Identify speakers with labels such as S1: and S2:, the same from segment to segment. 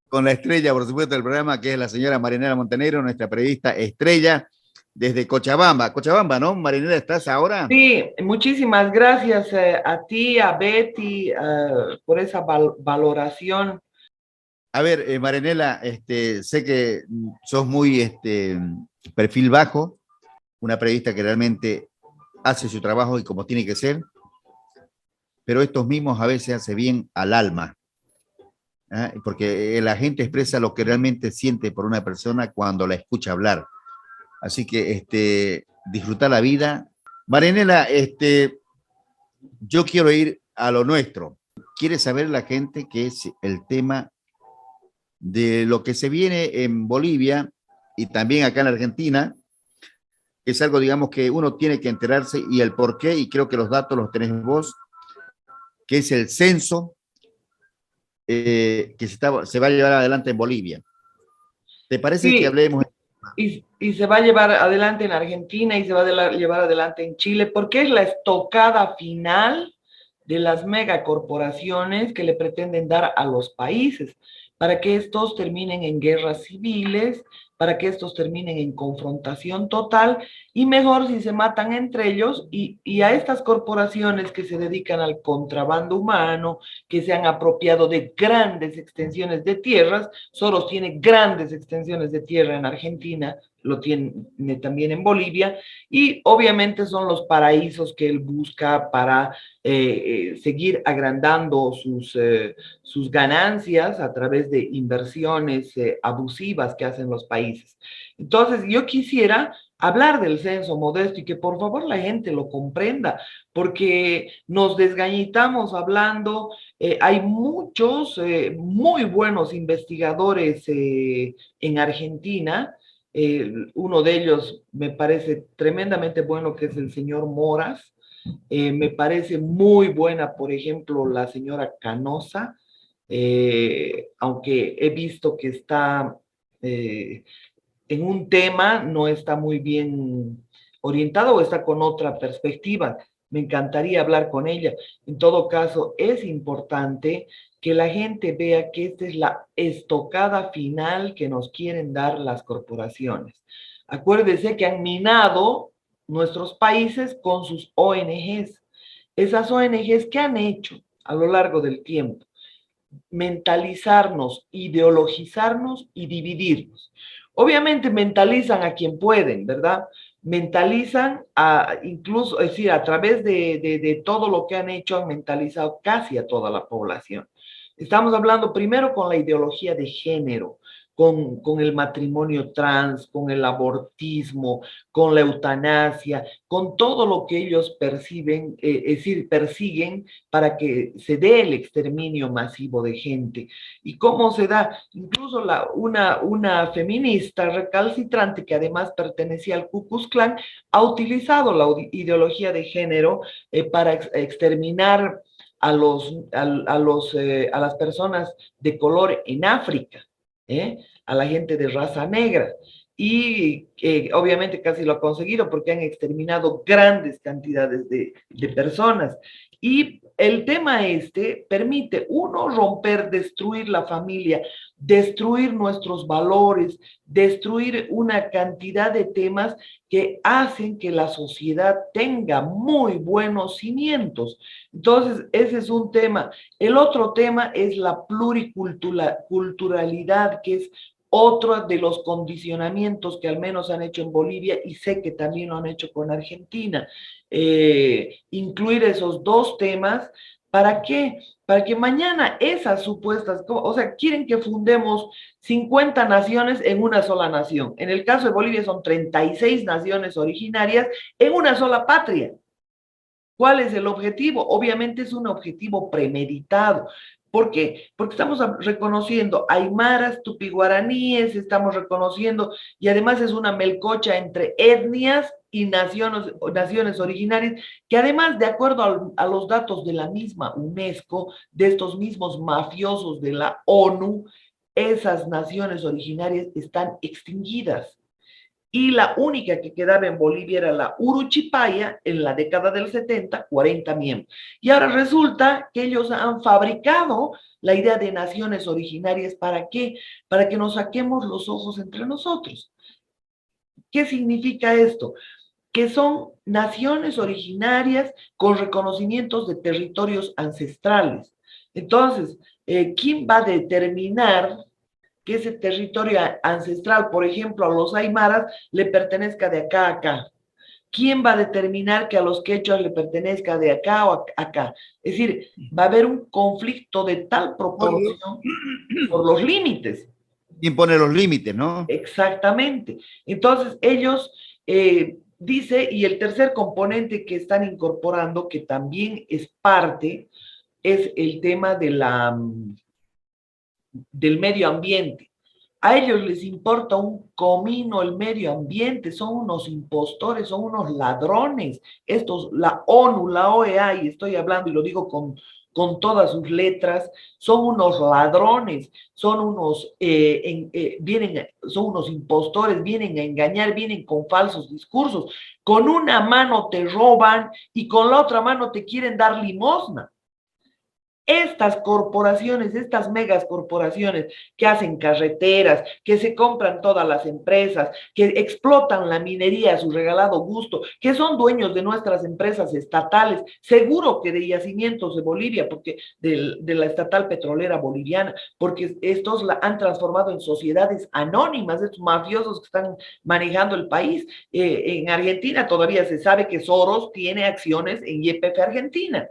S1: con la estrella, por supuesto, del programa, que es la señora Marinela Montenegro, nuestra periodista estrella desde Cochabamba. Cochabamba, ¿no? Marinela, ¿estás ahora?
S2: Sí, muchísimas gracias a ti, a Betty, por esa valoración.
S1: A ver, Marinela, sé que sos muy perfil bajo, una periodista que realmente hace su trabajo y como tiene que ser, pero estos mismos a veces hace bien al alma, ¿ah? Porque la gente expresa lo que realmente siente por una persona cuando la escucha hablar. Así que disfrutar la vida. Marinela, yo quiero ir a lo nuestro. Quiere saber la gente qué es el tema de lo que se viene en Bolivia y también acá en Argentina, que es algo, digamos, que uno tiene que enterarse y el por qué, y creo que los datos los tenés vos, que es el censo que se va a llevar adelante en Bolivia. ¿Te parece que
S2: Sí,
S1: hablemos?
S2: y se va a llevar adelante en Argentina y se va a llevar adelante en Chile, porque es la estocada final de las megacorporaciones que le pretenden dar a los países, para que estos terminen en guerras civiles, para que estos terminen en confrontación total, y mejor si se matan entre ellos, y a estas corporaciones que se dedican al contrabando humano, que se han apropiado de grandes extensiones de tierras. Soros tiene grandes extensiones de tierra en Argentina, lo tiene también en Bolivia, y obviamente son los paraísos que él busca para seguir agrandando sus ganancias a través de inversiones abusivas que hacen los países. Entonces, yo quisiera hablar del censo modesto y que por favor la gente lo comprenda, porque nos desgañitamos hablando. Hay muchos muy buenos investigadores en Argentina. Uno de ellos me parece tremendamente bueno, que es el señor Moras. Me parece muy buena, por ejemplo, la señora Canosa, aunque he visto que está en un tema, no está muy bien orientado o está con otra perspectiva. Me encantaría hablar con ella. En todo caso, es importante que la gente vea que esta es la estocada final que nos quieren dar las corporaciones. Acuérdese que han minado nuestros países con sus ONGs. Esas ONGs que han hecho a lo largo del tiempo mentalizarnos, ideologizarnos y dividirnos. Obviamente mentalizan a quien pueden, ¿verdad? Mentalizan incluso, es decir, a través de todo lo que han hecho, han mentalizado casi a toda la población. Estamos hablando primero con la ideología de género, con el matrimonio trans, con el abortismo, con la eutanasia, con todo lo que ellos perciben, es decir, persiguen para que se dé el exterminio masivo de gente. ¿Y cómo se da? Incluso una feminista recalcitrante que además pertenecía al Ku Klux Klan ha utilizado la ideología de género para exterminar a las personas de color en África, a la gente de raza negra. Y obviamente casi lo ha conseguido porque han exterminado grandes cantidades de personas. Y el tema permite, uno, romper, destruir la familia, destruir nuestros valores, destruir una cantidad de temas que hacen que la sociedad tenga muy buenos cimientos. Entonces, ese es un tema. El otro tema es la pluriculturalidad, que es otro de los condicionamientos que al menos han hecho en Bolivia y sé que también lo han hecho con Argentina. Incluir esos dos temas. ¿Para qué? Para que mañana esas supuestas, o sea, quieren que fundemos 50 naciones en una sola nación. En el caso de Bolivia son 36 naciones originarias en una sola patria. ¿Cuál es el objetivo? Obviamente es un objetivo premeditado. ¿Por qué? Porque estamos reconociendo aymaras, tupiguaraníes, estamos reconociendo, y además es una melcocha entre etnias y naciones originarias, que además, de acuerdo a los datos de la misma UNESCO, de estos mismos mafiosos de la ONU, esas naciones originarias están extinguidas. y la única que quedaba en Bolivia era la Uruchipaya en la década del 70, 40 miembros. Y ahora resulta que ellos han fabricado la idea de naciones originarias. ¿Para qué? Para que nos saquemos los ojos entre nosotros. ¿Qué significa esto? Que son naciones originarias con reconocimientos de territorios ancestrales. Entonces, ¿quién va a determinar que ese territorio ancestral, por ejemplo, a los aymaras, le pertenezca de acá a acá? ¿Quién va a determinar que a los quechuas le pertenezca de acá o acá? Es decir, va a haber un conflicto de tal proporción por los límites.
S1: ¿Quién pone los límites, no?
S2: Exactamente. Entonces, ellos, dice, y el tercer componente que están incorporando, que también es parte, es el tema de del medio ambiente. A ellos les importa un comino el medio ambiente, son unos impostores, son unos ladrones. Estos, la ONU, la OEA, y estoy hablando y lo digo con todas sus letras, son unos ladrones, son unos, son unos impostores, vienen a engañar, vienen con falsos discursos. Con una mano te roban y con la otra mano te quieren dar limosna. Estas corporaciones, estas megas corporaciones que hacen carreteras, que se compran todas las empresas, que explotan la minería a su regalado gusto, que son dueños de nuestras empresas estatales, seguro que de yacimientos de Bolivia, porque de la estatal petrolera boliviana, porque estos la han transformado en sociedades anónimas, estos mafiosos que están manejando el país. En Argentina todavía se sabe que Soros tiene acciones en YPF Argentina.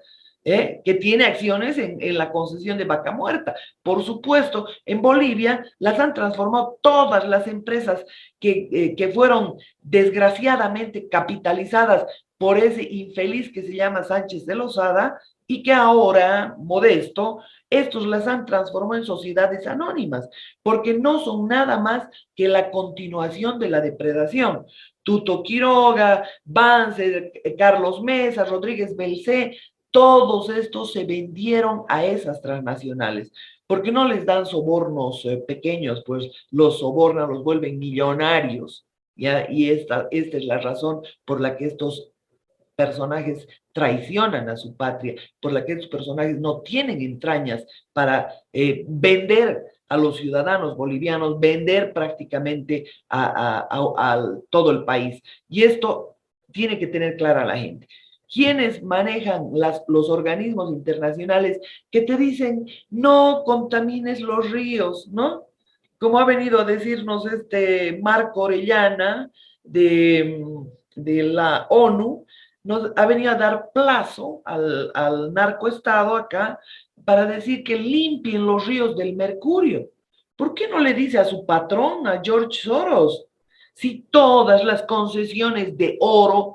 S2: Que tiene acciones en la concesión de Vaca Muerta. Por supuesto, en Bolivia las han transformado todas las empresas que fueron desgraciadamente capitalizadas por ese infeliz que se llama Sánchez de Lozada y que ahora, modesto, estos las han transformado en sociedades anónimas, porque no son nada más que la continuación de la depredación. Tuto Quiroga, Banzer, Carlos Mesa, Rodríguez Belcé, todos estos se vendieron a esas transnacionales, porque no les dan sobornos pequeños, pues los sobornan, los vuelven millonarios, ¿ya? Y esta es la razón por la que estos personajes traicionan a su patria, por la que estos personajes no tienen entrañas para vender a los ciudadanos bolivianos, vender prácticamente a todo el país. Y esto tiene que tener clara la gente. ¿Quiénes manejan los organismos internacionales que te dicen no contamines los ríos, ¿no? Como ha venido a decirnos este Marco Orellana de la ONU, nos ha venido a dar plazo al narcoestado acá para decir que limpien los ríos del mercurio. ¿Por qué no le dice a su patrón, a George Soros, si todas las concesiones de oro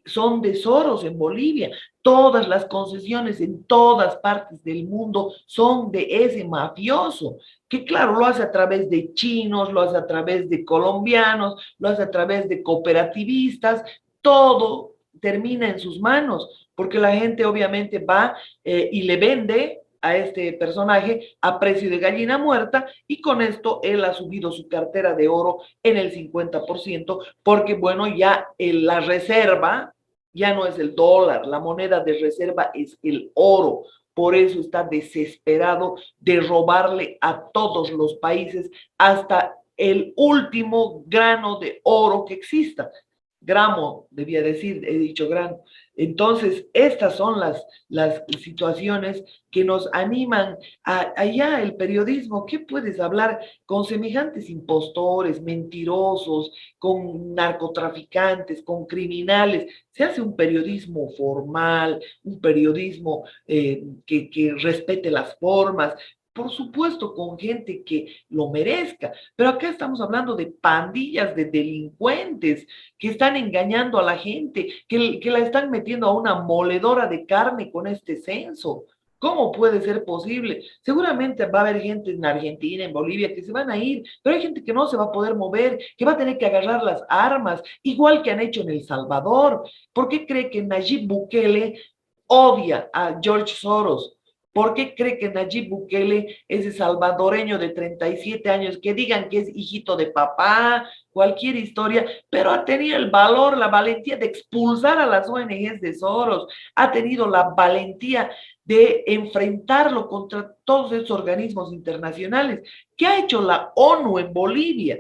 S2: son de Soros en Bolivia? Todas las concesiones en todas partes del mundo son de ese mafioso, que claro, lo hace a través de chinos, lo hace a través de colombianos, lo hace a través de cooperativistas, todo termina en sus manos, porque la gente obviamente va y le vende a este personaje a precio de gallina muerta y con esto él ha subido su cartera de oro en el 50%, porque bueno, ya la reserva ya no es el dólar, la moneda de reserva es el oro. Por eso está desesperado de robarle a todos los países hasta el último grano de oro que exista. Gramo, debía decir, he dicho grano. Entonces, estas son las situaciones que nos animan allá el periodismo. ¿Qué puedes hablar con semejantes impostores, mentirosos, con narcotraficantes, con criminales? Se hace un periodismo formal, un periodismo que respete las formas, por supuesto, con gente que lo merezca, pero acá estamos hablando de pandillas de delincuentes que están engañando a la gente, que la están metiendo a una moledora de carne con este censo. ¿Cómo puede ser posible? Seguramente va a haber gente en Argentina, en Bolivia, que se van a ir, pero hay gente que no se va a poder mover, que va a tener que agarrar las armas, igual que han hecho en El Salvador. ¿Por qué cree que Nayib Bukele odia a George Soros? ¿Por qué cree que Nayib Bukele, ese salvadoreño de 37 años, que digan que es hijito de papá, cualquier historia, pero ha tenido el valor, la valentía de expulsar a las ONGs de Soros, ha tenido la valentía de enfrentarlo contra todos esos organismos internacionales? ¿Qué ha hecho la ONU en Bolivia?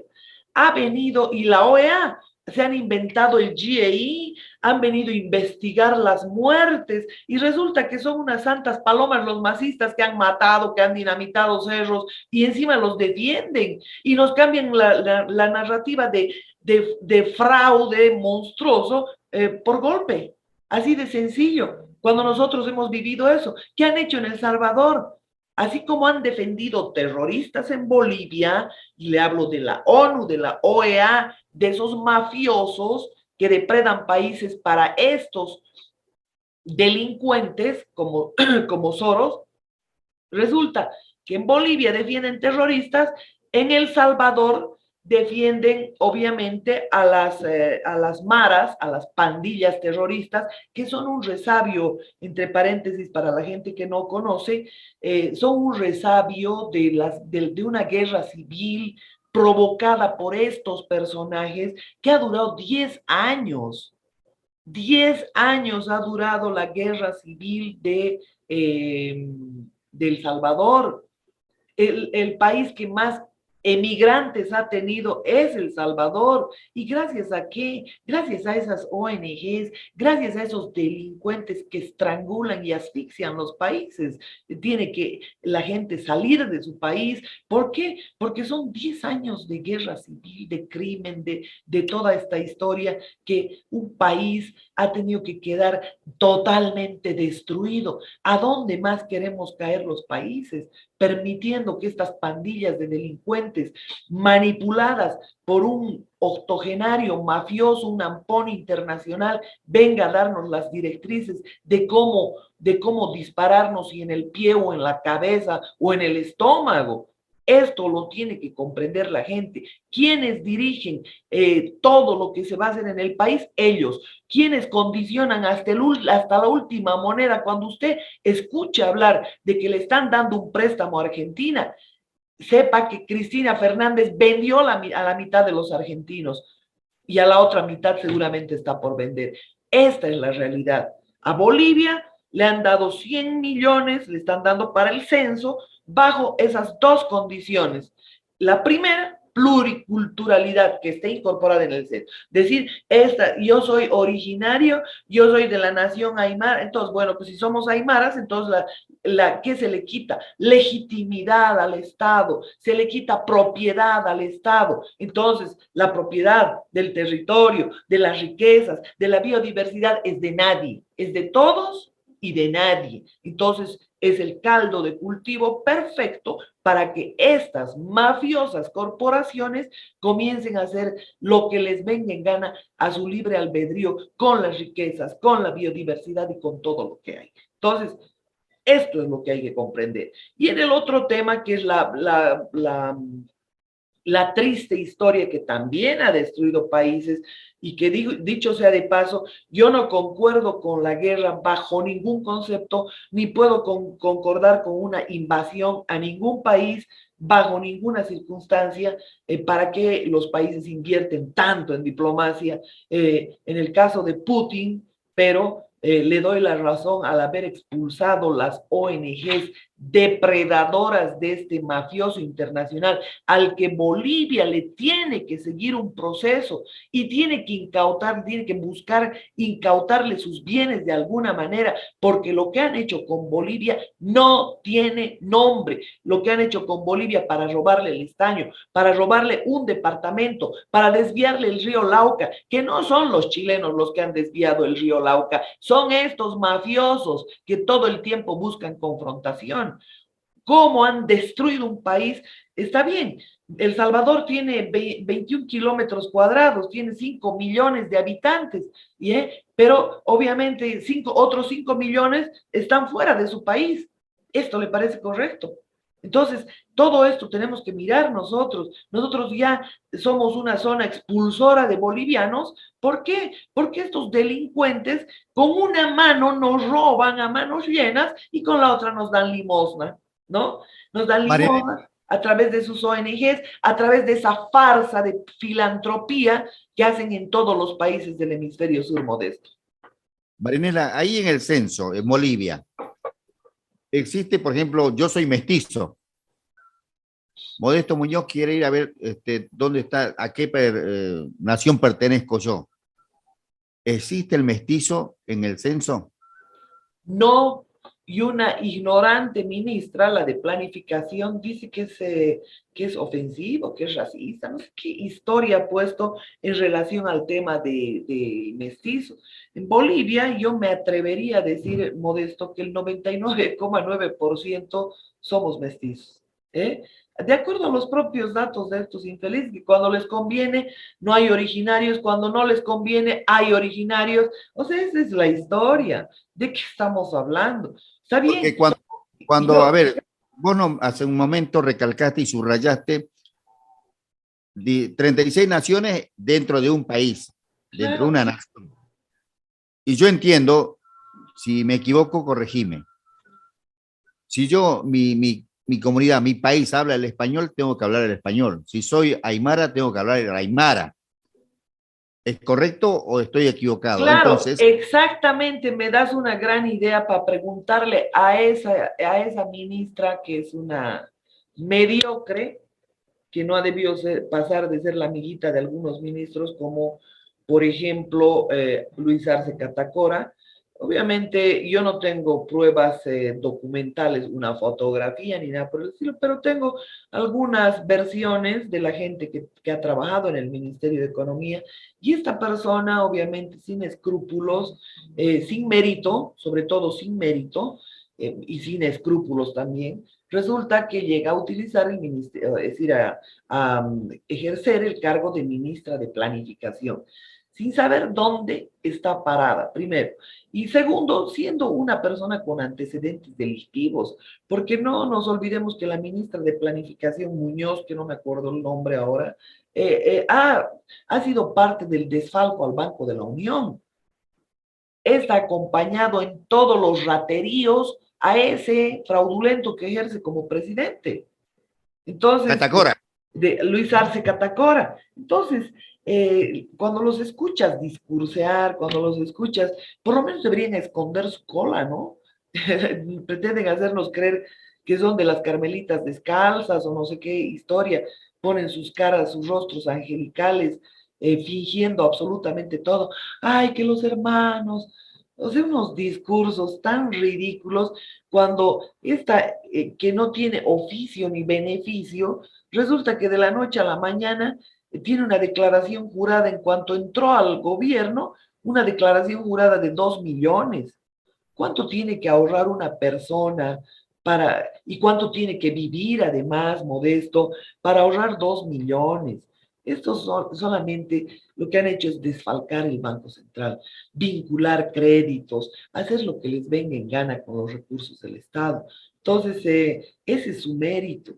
S2: Ha venido, y la OEA, se han inventado el GAI, han venido a investigar las muertes y resulta que son unas santas palomas los masistas que han matado, que han dinamitado cerros y encima los defienden y nos cambian la narrativa de fraude monstruoso por golpe. Así de sencillo. Cuando nosotros hemos vivido eso, ¿qué han hecho en El Salvador? Así como han defendido terroristas en Bolivia, y le hablo de la ONU, de la OEA, de esos mafiosos que depredan países para estos delincuentes como Soros, resulta que en Bolivia defienden terroristas, en El Salvador defienden obviamente a las maras, a las pandillas terroristas, que son un resabio, entre paréntesis para la gente que no conoce, son un resabio de una guerra civil provocada por estos personajes que ha durado 10 años. 10 años ha durado la guerra civil de El Salvador. El país que más emigrantes ha tenido es El Salvador. ¿Y gracias a qué? Gracias a esas ONGs, gracias a esos delincuentes que estrangulan y asfixian los países. Tiene que la gente salir de su país. ¿Por qué? Porque son 10 años de guerra civil, de crimen, de toda esta historia que un país ha tenido que quedar totalmente destruido. ¿A dónde más queremos caer los países? Permitiendo que estas pandillas de delincuentes manipuladas por un octogenario mafioso, un ampón internacional, venga a darnos las directrices de cómo dispararnos, si en el pie o en la cabeza o en el estómago. Esto lo tiene que comprender la gente. ¿Quiénes dirigen todo lo que se va a hacer en el país? Ellos. ¿Quiénes condicionan hasta la última moneda? Cuando usted escucha hablar de que le están dando un préstamo a Argentina, sepa que Cristina Fernández vendió a la mitad de los argentinos y a la otra mitad seguramente está por vender. Esta es la realidad. A Bolivia le han dado 100 millones, le están dando para el censo, bajo esas dos condiciones. La primera, pluriculturalidad, que esté incorporada en el censo. Decir, yo soy originario, yo soy de la nación aymara, entonces, bueno, pues si somos aymaras, entonces ¿qué se le quita? Legitimidad al Estado, se le quita propiedad al Estado. Entonces, la propiedad del territorio, de las riquezas, de la biodiversidad es de nadie, es de todos y de nadie. Entonces, es el caldo de cultivo perfecto para que estas mafiosas corporaciones comiencen a hacer lo que les venga en gana a su libre albedrío con las riquezas, con la biodiversidad y con todo lo que hay. Entonces, esto es lo que hay que comprender. Y en el otro tema, que es la triste historia que también ha destruido países y que dicho sea de paso, yo no concuerdo con la guerra bajo ningún concepto, ni puedo concordar con una invasión a ningún país bajo ninguna circunstancia, para que los países invierten tanto en diplomacia, en el caso de Putin, pero le doy la razón al haber expulsado las ONGs depredadoras de este mafioso internacional, al que Bolivia le tiene que seguir un proceso y tiene que buscar incautarle sus bienes de alguna manera, porque lo que han hecho con Bolivia no tiene nombre. Lo que han hecho con Bolivia para robarle el estaño, para robarle un departamento, para desviarle el río Lauca, que no son los chilenos los que han desviado el río Lauca, son estos mafiosos que todo el tiempo buscan confrontación. ¿Cómo han destruido un país? Está bien, El Salvador tiene 21 kilómetros cuadrados, tiene 5 millones de habitantes, pero obviamente otros 5 millones están fuera de su país. ¿Esto le parece correcto? Entonces, todo esto tenemos que mirar nosotros. Nosotros ya somos una zona expulsora de bolivianos. ¿Por qué? Porque estos delincuentes con una mano nos roban a manos llenas y con la otra nos dan limosna, ¿no? Nos dan
S1: Marianela,
S2: limosna a través de sus ONGs, a través de esa farsa de filantropía que hacen en todos los países del hemisferio sur, Modesto.
S1: Marianela, ahí en el censo, en Bolivia, existe, por ejemplo, yo soy mestizo. Modesto Muñoz quiere ir a ver dónde está, a qué nación pertenezco yo. ¿Existe el mestizo en el censo?
S2: No, y una ignorante ministra, la de planificación, dice que es ofensivo, que es racista, no sé qué historia ha puesto en relación al tema de mestizo. En Bolivia yo me atrevería a decir, Modesto, que el 99,9% somos mestizos. ¿Eh? De acuerdo a los propios datos de estos infelices, que cuando les conviene no hay originarios, cuando no les conviene hay originarios. O sea, esa es la historia. ¿De qué estamos hablando? Está bien.
S1: Porque cuando, a
S2: Yo,
S1: ver, vos no, hace un momento recalcaste y subrayaste 36 naciones dentro de un país, dentro de
S2: claro,
S1: una nación. Y yo entiendo, si me equivoco, corregime. Si yo, mi comunidad, mi país habla el español, tengo que hablar el español. Si soy aymara, tengo que hablar el aymara. ¿Es correcto o estoy equivocado?
S2: claro,
S1: Entonces,
S2: exactamente, me das una gran idea para preguntarle a esa ministra que es una mediocre, que no ha debido pasar de ser la amiguita de algunos ministros, como por ejemplo Luis Arce Catacora. Obviamente yo no tengo pruebas documentales, una fotografía ni nada por el estilo, pero tengo algunas versiones de la gente que ha trabajado en el Ministerio de Economía y esta persona, obviamente, sin escrúpulos, sin mérito, sobre todo sin mérito, y sin escrúpulos también, resulta que llega a utilizar el ministerio, es decir, a ejercer el cargo de ministra de Planificación, sin saber dónde está parada, primero. Y segundo, siendo una persona con antecedentes delictivos, porque no nos olvidemos que la ministra de Planificación, Muñoz, que no me acuerdo el nombre ahora, ha sido parte del desfalco al Banco de la Unión. Está acompañado en todos los rateríos a ese fraudulento que ejerce como presidente. Entonces,
S1: Catacora.
S2: de Luis Arce Catacora. Entonces, cuando los escuchas discursear, cuando los escuchas, por lo menos deberían esconder su cola, ¿no? Pretenden hacernos creer que son de las carmelitas descalzas o no sé qué historia, ponen sus caras, sus rostros angelicales, fingiendo absolutamente todo. Ay, que los hermanos, o sea, unos discursos tan ridículos cuando esta que no tiene oficio ni beneficio, resulta que de la noche a la mañana tiene una declaración jurada en cuanto entró al gobierno, una declaración jurada de 2 millones. ¿Cuánto tiene que ahorrar una persona y cuánto tiene que vivir además, Modesto, para ahorrar 2 millones? Estos solamente lo que han hecho es desfalcar el Banco Central, vincular créditos, hacer lo que les venga en gana con los recursos del Estado. Entonces, ese es su mérito.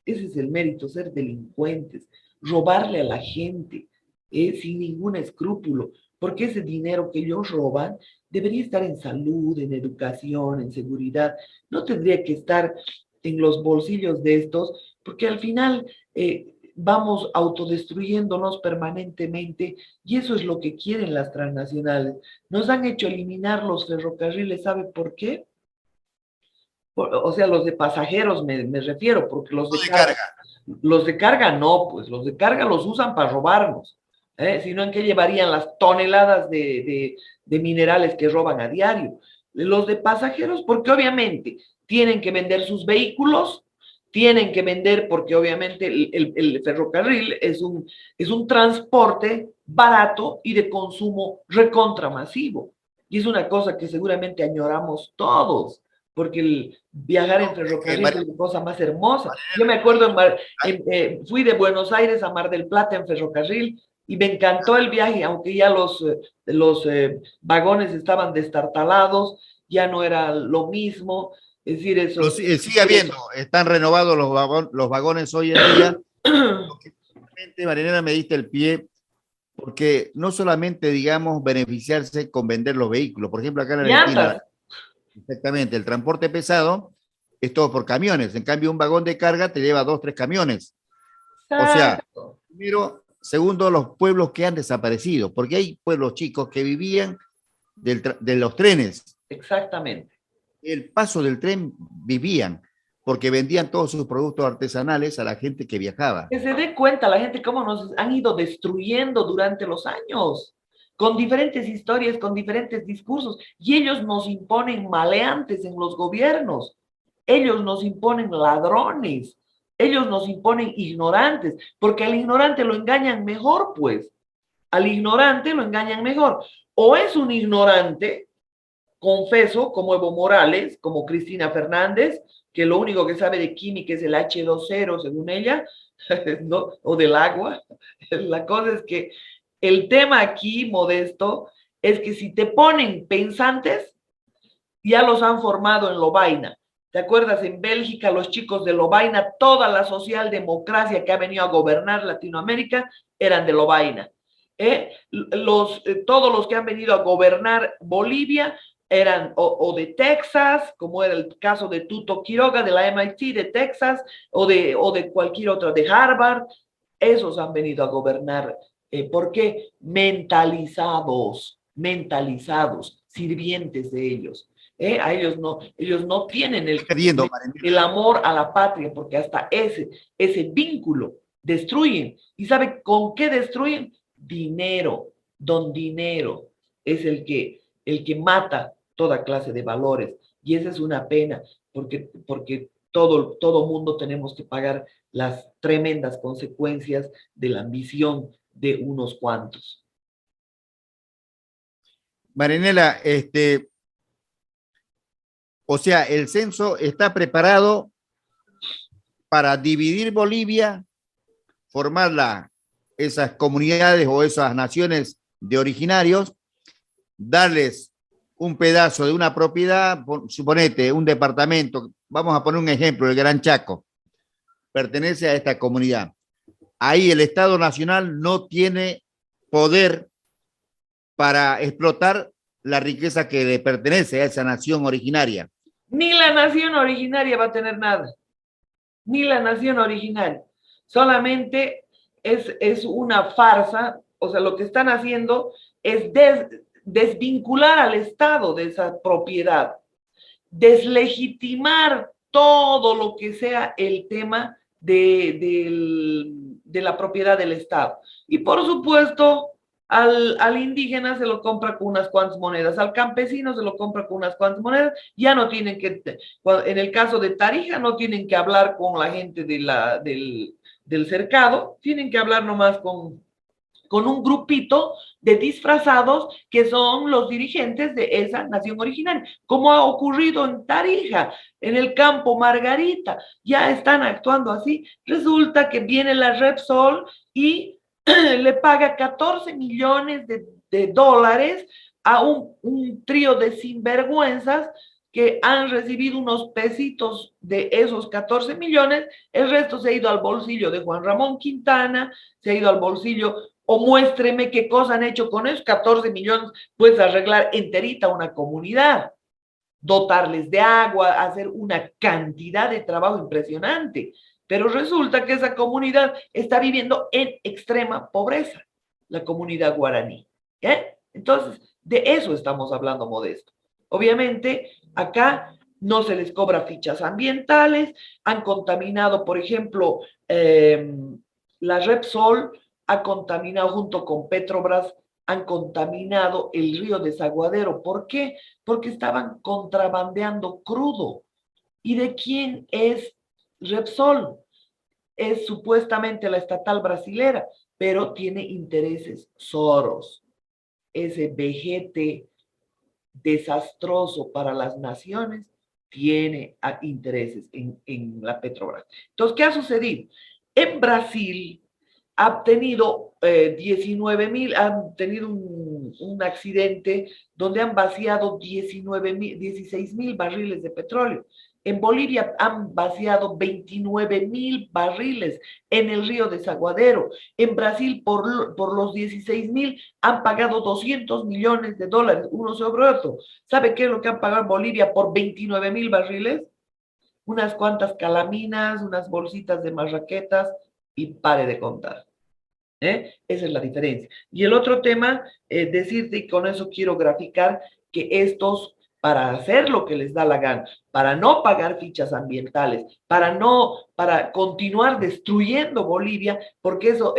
S2: Ese es el mérito, ser delincuentes, robarle a la gente sin ningún escrúpulo, porque ese dinero que ellos roban debería estar en salud, en educación, en seguridad, no tendría que estar en los bolsillos de estos, porque al final vamos autodestruyéndonos permanentemente y eso es lo que quieren las transnacionales. Nos han hecho eliminar los ferrocarriles, ¿sabe por qué? O sea, los de pasajeros me refiero, porque los de carga no, pues los de carga los usan para robarnos, sino en qué llevarían las toneladas de minerales que roban a diario. Los de pasajeros, porque obviamente tienen que vender sus vehículos, tienen que vender porque obviamente el ferrocarril es un transporte barato y de consumo recontramasivo. Y es una cosa que seguramente añoramos todos porque el viajar en ferrocarril es la cosa más hermosa. Yo me acuerdo, fui de Buenos Aires a Mar del Plata en ferrocarril y me encantó el viaje, aunque ya los vagones estaban destartalados, ya no era lo mismo, Es decir, eso.
S1: Sigue habiendo, están renovados los vagones hoy en día. Lo que realmente, Marinela, me diste el pie, porque no solamente, digamos, beneficiarse con vender los vehículos. Por ejemplo, acá en Argentina,
S2: Llantas.
S1: exactamente, el transporte pesado es todo por camiones. En cambio, un vagón de carga te lleva 2, 3 camiones. O sea,
S2: Exacto.
S1: primero, segundo, los pueblos que han desaparecido, porque hay pueblos chicos que vivían de los trenes.
S2: Exactamente.
S1: El paso del tren vivían, porque vendían todos sus productos artesanales a la gente que viajaba.
S2: Que se dé cuenta la gente cómo nos han ido destruyendo durante los años, con diferentes historias, con diferentes discursos, y ellos nos imponen maleantes en los gobiernos, ellos nos imponen ladrones, ellos nos imponen ignorantes, porque al ignorante lo engañan mejor, pues, al ignorante lo engañan mejor. O es un ignorante, confeso, como Evo Morales, como Cristina Fernández, que lo único que sabe de química es el H2O, según ella, ¿no? O del agua. La cosa es que el tema aquí, Modesto, es que si te ponen pensantes, ya los han formado en Lovaina. ¿Te acuerdas? En Bélgica, los chicos de Lovaina, toda la socialdemocracia que ha venido a gobernar Latinoamérica eran de Lovaina. Todos los que han venido a gobernar Bolivia eran o de Texas, como era el caso de Tuto Quiroga de la MIT de Texas, o de cualquier otra, de Harvard. Esos han venido a gobernar. ¿Por qué? Mentalizados, mentalizados, sirvientes de ellos. A ellos no tienen
S1: Perdiendo,
S2: el amor a la patria, porque hasta ese vínculo destruyen. ¿Y sabe con qué destruyen? Dinero. Don Dinero es el que mata toda clase de valores. Y esa es una pena, porque todo mundo tenemos que pagar las tremendas consecuencias de la ambición de unos cuantos.
S1: Marinela, o sea, el censo está preparado para dividir Bolivia, formarla, esas comunidades o esas naciones de originarios, darles un pedazo de una propiedad, suponete un departamento, vamos a poner un ejemplo, el Gran Chaco, pertenece a esta comunidad. Ahí el Estado Nacional no tiene poder para explotar la riqueza que le pertenece a esa nación originaria.
S2: Ni la nación originaria va a tener nada, ni la nación originaria. Solamente es una farsa, o sea, lo que están haciendo es desvincular al Estado de esa propiedad, deslegitimar todo lo que sea el tema de la propiedad del Estado. Y por supuesto, al indígena se lo compra con unas cuantas monedas, al campesino se lo compra con unas cuantas monedas, ya no tienen que, en el caso de Tarija, no tienen que hablar con la gente del cercado, tienen que hablar nomás con un grupito de disfrazados que son los dirigentes de esa nación originaria, como ha ocurrido en Tarija, en el campo Margarita, ya están actuando así. Resulta que viene la Repsol y le paga 14 millones de dólares a un trío de sinvergüenzas que han recibido unos pesitos de esos 14 millones, el resto se ha ido al bolsillo de Juan Ramón Quintana, se ha ido al bolsillo, o muéstreme qué cosa han hecho con esos 14 millones, pues arreglar enterita una comunidad, dotarles de agua, hacer una cantidad de trabajo impresionante. Pero resulta que esa comunidad está viviendo en extrema pobreza, la comunidad guaraní. Entonces, de eso estamos hablando, Modesto. Obviamente, acá no se les cobra fichas ambientales, han contaminado, por ejemplo, la Repsol ha contaminado junto con Petrobras, han contaminado el río Desaguadero. ¿Por qué? Porque estaban contrabandeando crudo. ¿Y de quién es Repsol? Es supuestamente la estatal brasilera, pero tiene intereses Soros, ese vejete desastroso para las naciones, tiene intereses en la Petrobras. Entonces, ¿qué ha sucedido? En Brasil ha tenido 19,000, han tenido un accidente donde han vaciado 16,000 barriles de petróleo. En Bolivia han vaciado 29.000 barriles en el río Desaguadero. En Brasil, por los 16.000, han pagado 200 millones de dólares, uno sobre otro. ¿Sabe qué es lo que han pagado en Bolivia por 29.000 barriles? Unas cuantas calaminas, unas bolsitas de marraquetas y pare de contar. Esa es la diferencia. Y el otro tema, decirte, y con eso quiero graficar, que estos, para hacer lo que les da la gana, para no pagar fichas ambientales, para continuar destruyendo Bolivia, porque eso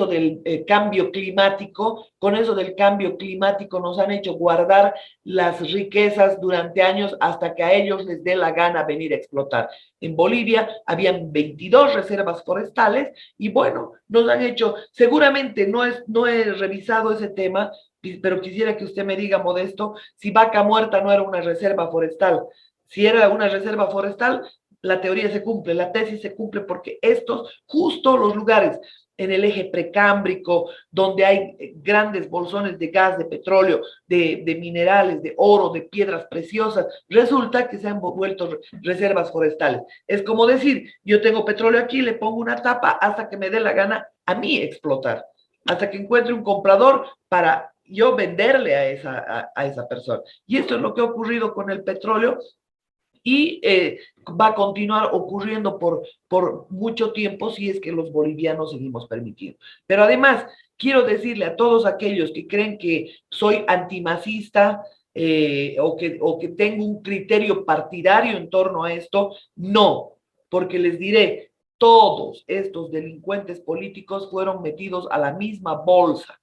S2: del cambio climático, con eso del cambio climático nos han hecho guardar las riquezas durante años hasta que a ellos les dé la gana venir a explotar. En Bolivia habían 22 reservas forestales y bueno, nos han hecho, seguramente no he revisado ese tema, pero quisiera que usted me diga, Modesto, si Vaca Muerta no era una reserva forestal. Si era una reserva forestal, la teoría se cumple, la tesis se cumple, porque estos, justo los lugares en el eje precámbrico, donde hay grandes bolsones de gas, de petróleo, de minerales, de oro, de piedras preciosas, resulta que se han vuelto reservas forestales. Es como decir, yo tengo petróleo aquí, le pongo una tapa hasta que me dé la gana a mí explotar, hasta que encuentre un comprador para yo venderle a esa persona. Y esto es lo que ha ocurrido con el petróleo y va a continuar ocurriendo por mucho tiempo si es que los bolivianos seguimos permitiendo. Pero además, quiero decirle a todos aquellos que creen que soy antimacista o que tengo un criterio partidario en torno a esto, no, porque les diré, todos estos delincuentes políticos fueron metidos a la misma bolsa.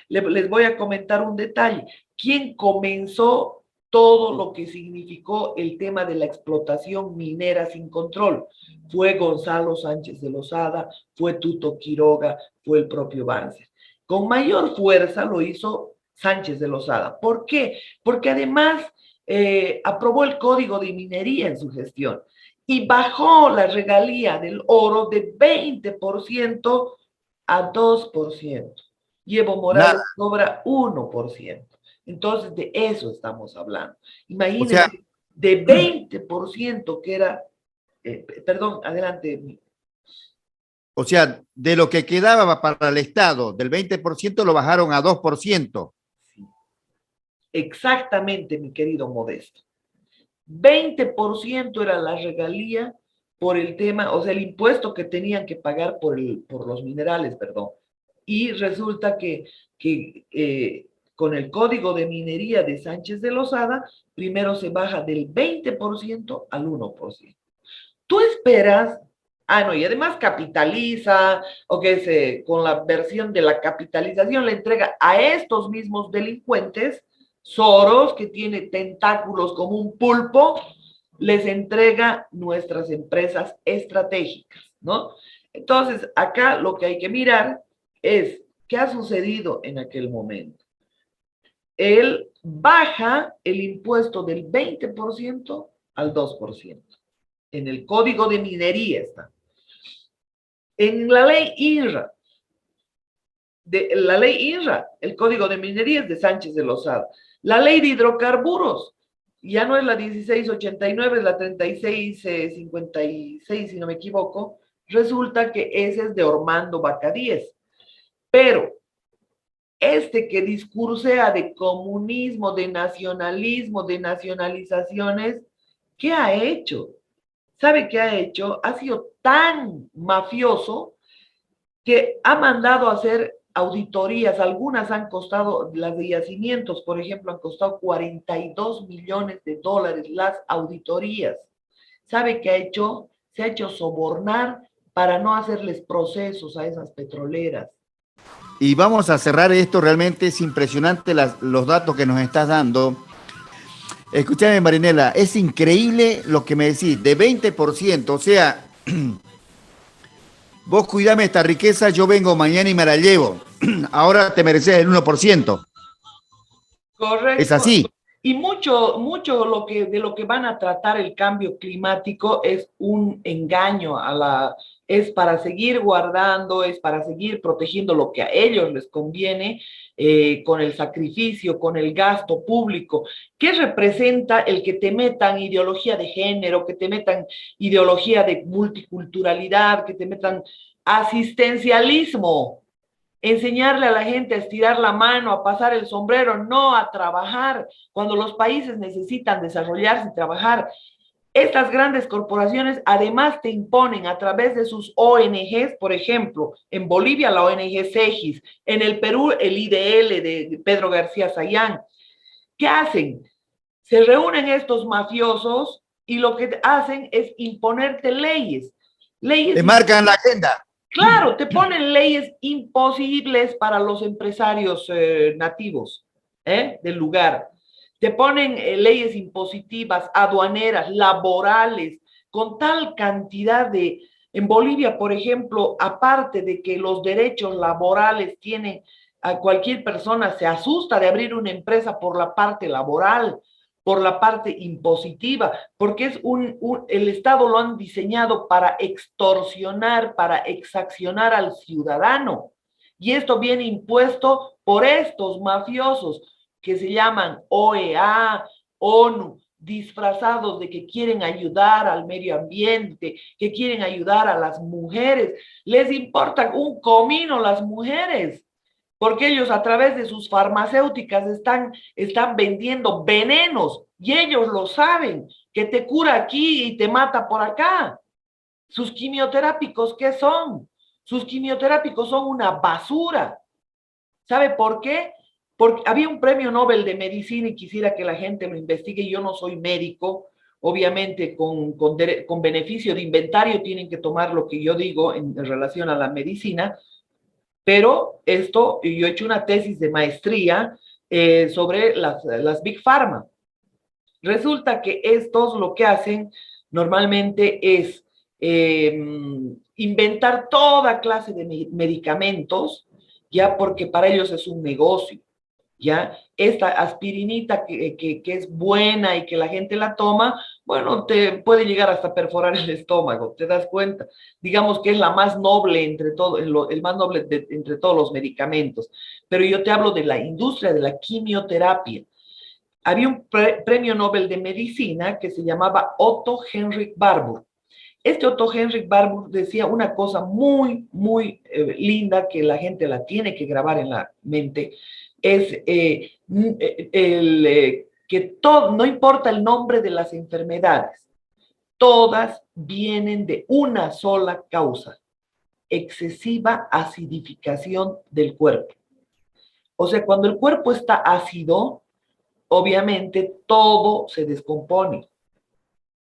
S2: Les voy a comentar un detalle. ¿Quién comenzó todo lo que significó el tema de la explotación minera sin control? Fue Gonzalo Sánchez de Lozada, fue Tuto Quiroga, fue el propio Banzer. Con mayor fuerza lo hizo Sánchez de Lozada. ¿Por qué? Porque además aprobó el Código de Minería en su gestión y bajó la regalía del oro de 20% a 2%. Y Evo Morales
S1: Nada,
S2: cobra 1%. Entonces, de eso estamos hablando.
S1: o sea,
S2: Imagínense, de 20% que era, perdón, adelante.
S1: o sea, de lo que quedaba para el Estado, del 20% lo bajaron a 2%.
S2: Sí, exactamente, mi querido Modesto. 20% era la regalía por el tema, o sea, el impuesto que tenían que pagar por los minerales, perdón. Y resulta que con el código de minería de Sánchez de Lozada, primero se baja del 20% al 1%. Tú esperas, no, y además capitaliza, o que con la versión de la capitalización le entrega a estos mismos delincuentes, Soros, que tiene tentáculos como un pulpo, les entrega nuestras empresas estratégicas, ¿no? Entonces, acá lo que hay que mirar es qué ha sucedido en aquel momento. Él baja el impuesto del 20% al 2%. En el Código de Minería está. En la ley INRA, el Código de Minería es de Sánchez de Lozada. La ley de hidrocarburos, ya no es la 1689, es la 3656, si no me equivoco. Resulta que ese es de Ormando Bacadíez. Pero este que discursea de comunismo, de nacionalismo, de nacionalizaciones, ¿qué ha hecho? ¿Sabe qué ha hecho? Ha sido tan mafioso que ha mandado a hacer auditorías. Algunas han costado, las de yacimientos, por ejemplo, han costado 42 millones de dólares las auditorías. ¿Sabe qué ha hecho? Se ha hecho sobornar para no hacerles procesos a esas petroleras.
S1: Y vamos a cerrar esto, realmente es impresionante los datos que nos estás dando. Escúchame, Marinela, es increíble lo que me decís, de 20%, o sea, vos cuidame esta riqueza, yo vengo mañana y me la llevo. Ahora te mereces el 1%. Es
S2: Correcto.
S1: así.
S2: Y mucho de lo que van a tratar el cambio climático es un engaño es para seguir guardando, es para seguir protegiendo lo que a ellos les conviene, con el sacrificio, con el gasto público. ¿Qué representa el que te metan ideología de género, que te metan ideología de multiculturalidad, que te metan asistencialismo? Enseñarle a la gente a estirar la mano, a pasar el sombrero, no a trabajar, cuando los países necesitan desarrollarse y trabajar. Estas grandes corporaciones además te imponen a través de sus ONGs, por ejemplo, en Bolivia la ONG CEGIS, en el Perú el IDL de Pedro García Sayán. ¿Qué hacen? Se reúnen estos mafiosos y lo que hacen es imponerte leyes.
S1: Te
S2: Leyes,
S1: marcan la agenda.
S2: claro, te ponen leyes imposibles para los empresarios nativos del lugar. Te ponen leyes impositivas, aduaneras, laborales, con tal cantidad de... En Bolivia, por ejemplo, aparte de que los derechos laborales tienen, a cualquier persona se asusta de abrir una empresa por la parte laboral, por la parte impositiva, porque es el Estado lo han diseñado para extorsionar, para exaccionar al ciudadano. Y esto viene impuesto por estos mafiosos que se llaman OEA, ONU, disfrazados de que quieren ayudar al medio ambiente, que quieren ayudar a las mujeres. Les importa un comino las mujeres, porque ellos a través de sus farmacéuticas están vendiendo venenos y ellos lo saben, que te cura aquí y te mata por acá. Sus quimioterápicos, ¿qué son? Sus quimioterápicos son una basura. ¿Sabe por qué? Porque había un premio Nobel de medicina y quisiera que la gente lo investigue. Yo no soy médico, obviamente con beneficio de inventario tienen que tomar lo que yo digo en relación a la medicina, pero esto, yo he hecho una tesis de maestría sobre las Big Pharma. Resulta que estos lo que hacen normalmente es inventar toda clase de medicamentos, ya porque para ellos es un negocio. ¿Ya? Esta aspirinita que es buena y que la gente la toma, bueno, te puede llegar hasta perforar el estómago, ¿te das cuenta? Digamos que es la más noble entre todo, el más noble entre todos los medicamentos. Pero yo te hablo de la industria de la quimioterapia. Había un premio Nobel de Medicina que se llamaba Otto Henrik Warburg. Este Otto Henrik Warburg decía una cosa muy, muy linda que la gente la tiene que grabar en la mente, es que todo, no importa el nombre de las enfermedades, todas vienen de una sola causa: excesiva acidificación del cuerpo. O sea, cuando el cuerpo está ácido, obviamente todo se descompone.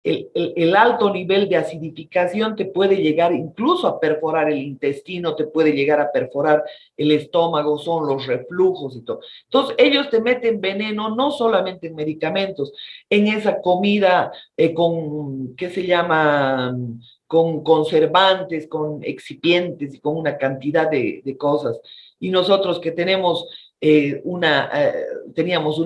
S2: El alto nivel de acidificación te puede llegar incluso a perforar el intestino, te puede llegar a perforar el estómago, son los reflujos y todo. Entonces, ellos te meten veneno no solamente en medicamentos, en esa comida ¿qué se llama? Con conservantes, con excipientes y con una cantidad de cosas. Y nosotros que teníamos una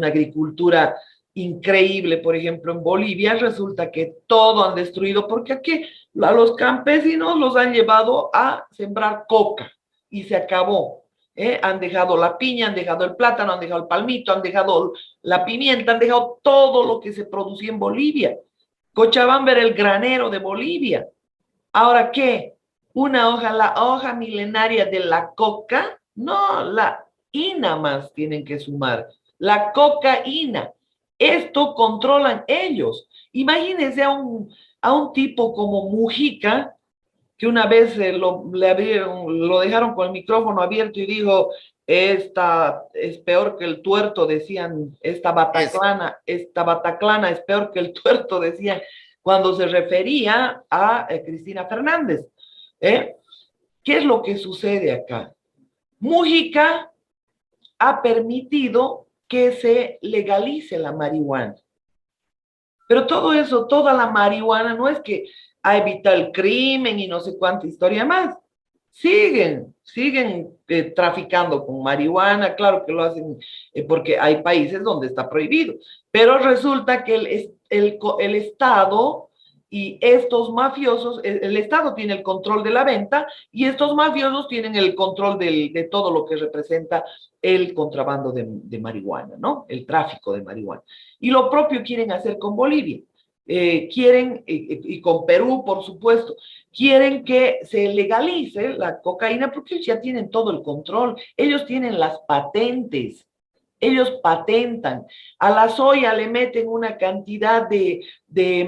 S2: agricultura increíble, por ejemplo, en Bolivia, resulta que todo han destruido, porque aquí a los campesinos los han llevado a sembrar coca y se acabó. Han dejado la piña, han dejado el plátano, han dejado el palmito, han dejado la pimienta, han dejado todo lo que se producía en Bolivia. Cochabamba era el granero de Bolivia. ¿Ahora qué? La hoja milenaria de la coca, no, la ina más tienen que sumar, la cocaína. Esto controlan ellos. Imagínense a un tipo como Mujica, que una vez lo dejaron con el micrófono abierto y dijo, esta es peor que el tuerto, decían, esta Bataclana es peor que el tuerto, decían, cuando se refería a Cristina Fernández. ¿Eh? ¿Qué es lo que sucede acá? Mujica ha permitido que se legalice la marihuana. Pero todo eso, toda la marihuana, no es que ha evitado el crimen y no sé cuánta historia más. Siguen traficando con marihuana, claro que lo hacen porque hay países donde está prohibido, pero resulta que el Estado y estos mafiosos, el Estado tiene el control de la venta y estos mafiosos tienen el control de todo lo que representa el contrabando de marihuana, ¿no? El tráfico de marihuana. Y lo propio quieren hacer con Bolivia. Quieren, y con Perú, por supuesto, quieren que se legalice la cocaína porque ellos ya tienen todo el control, ellos tienen las patentes, ellos patentan. A la soya le meten una cantidad ¿qué se